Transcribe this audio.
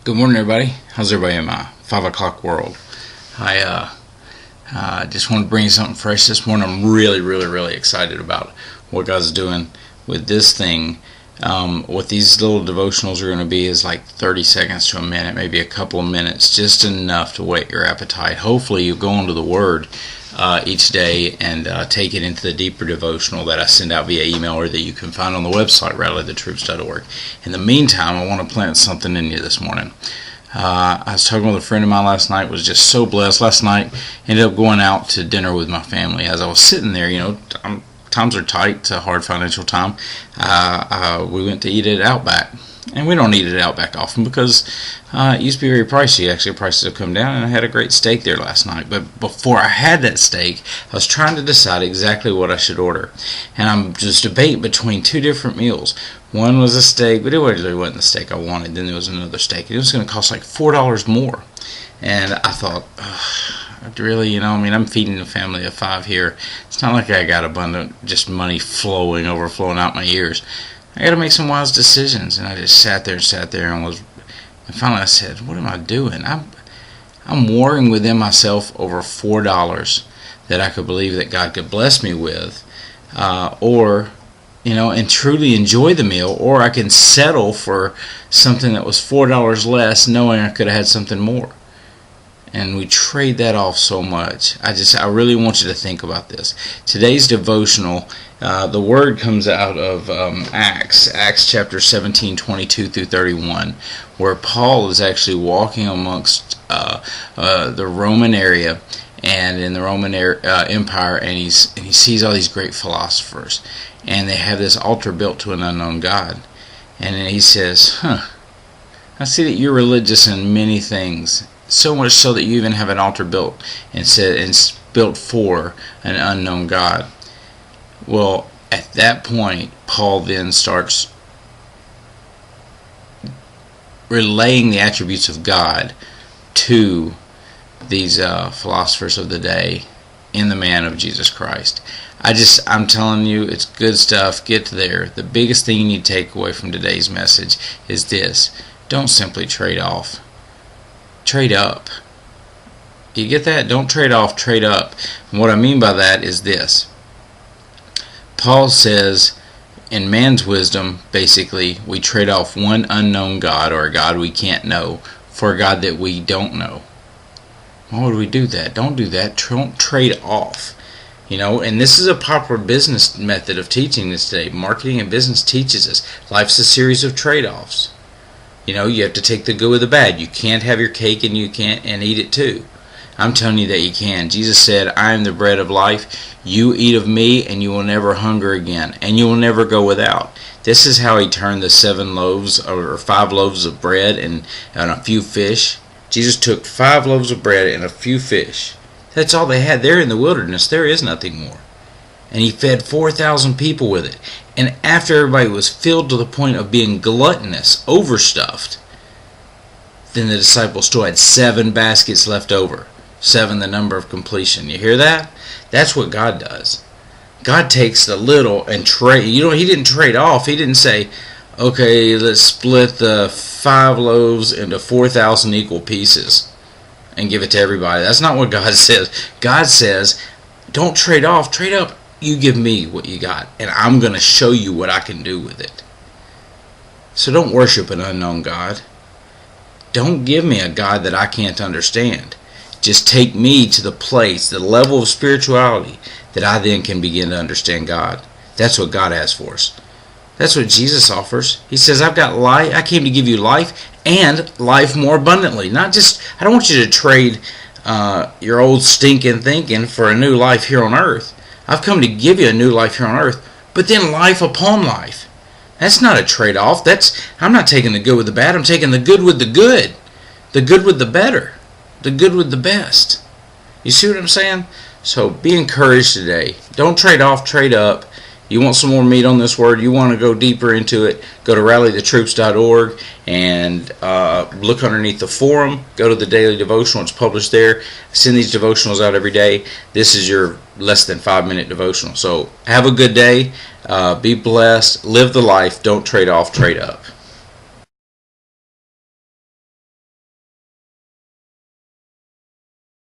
Good morning, everybody. How's everybody in my 5 o'clock world? I just want to bring you something fresh this morning. I'm really excited about what God's doing with this thing. What these little devotionals are going to be is like 30 seconds to a minute, maybe a couple of minutes, just enough to whet your appetite. Hopefully you go into the Word each day and take it into the deeper devotional that I send out via email or that you can find on the website, rallythetroops.org. In the meantime, I want to plant something in you this morning. I was talking with a friend of mine last night, was just so blessed. Last night, ended up going out to dinner with my family. As I was sitting there, times are tight, it's a hard financial time. We went to eat at Outback. And we don't eat at Outback often because it used to be very pricey. Actually, prices have come down, and I had a great steak there last night. But before I had that steak, I was trying to decide exactly what I should order. And I'm just debating between two different meals. One was a steak, but it really wasn't the steak I wanted. Then there was another steak. It was going to cost like $4 more. And I thought, really, I'm feeding a family of 5 here. It's not like I got abundant, just money overflowing out my ears. I got to make some wise decisions, and I just sat there, and finally I said, "What am I doing? I'm warring within myself over $4 that I could believe that God could bless me with, and truly enjoy the meal, or I can settle for something that was $4 less, knowing I could have had something more." And we trade that off so much. I really want you to think about this. Today's devotional, the word comes out of Acts chapter 17, 22 through 31, where Paul is actually walking amongst the Roman area and in the Roman Empire, and he sees all these great philosophers, and they have this altar built to an unknown God. And then he says, I see that you're religious in many things, so much so that you even have an altar built and built for an unknown God. Well, at that point, Paul then starts relaying the attributes of God to these philosophers of the day in the man of Jesus Christ. I'm telling you, it's good stuff. Get there. The biggest thing you need to take away from today's message is this: don't simply trade off. Trade up. You get that? Don't trade off, trade up. And what I mean by that is this. Paul says, in man's wisdom, basically, we trade off one unknown God, or a God we can't know, for a God that we don't know. Why would we do that? Don't do that. Don't trade off. And this is a popular business method of teaching this today. Marketing and business teaches us life's a series of trade-offs. You have to take the good with the bad. You can't have your cake and eat it too. I'm telling you that you can. Jesus said, "I am the bread of life. You eat of me and you will never hunger again, and you will never go without." This is how he turned the 7 loaves or 5 loaves of bread and a few fish. Jesus took 5 loaves of bread and a few fish. That's all they had there in the wilderness. There is nothing more. And he fed 4,000 people with it. And after everybody was filled to the point of being gluttonous, overstuffed, then the disciples still had 7 baskets left over. 7, the number of completion. You hear that? That's what God does. God takes the little and trade. He didn't trade off. He didn't say, okay, let's split the 5 loaves into 4,000 equal pieces and give it to everybody. That's not what God says. God says, don't trade off, trade up. You give me what you got, and I'm going to show you what I can do with it. So don't worship an unknown God. Don't give me a God that I can't understand. Just take me to the place, the level of spirituality that I then can begin to understand God. That's what God has for us. That's what Jesus offers. He says, I've got life. I came to give you life and life more abundantly. I don't want you to trade your old stinking thinking for a new life here on earth. I've come to give you a new life here on earth, but then life upon life. That's not a trade-off. I'm not taking the good with the bad. I'm taking the good with the good with the better, the good with the best. You see what I'm saying? So be encouraged today. Don't trade off, trade up. You want some more meat on this word, you want to go deeper into it, go to rallythetroops.org and look underneath the forum. Go to the daily devotional. It's published there. I send these devotionals out every day. This is your less than 5-minute devotional. So have a good day. Be blessed. Live the life. Don't trade off, trade up.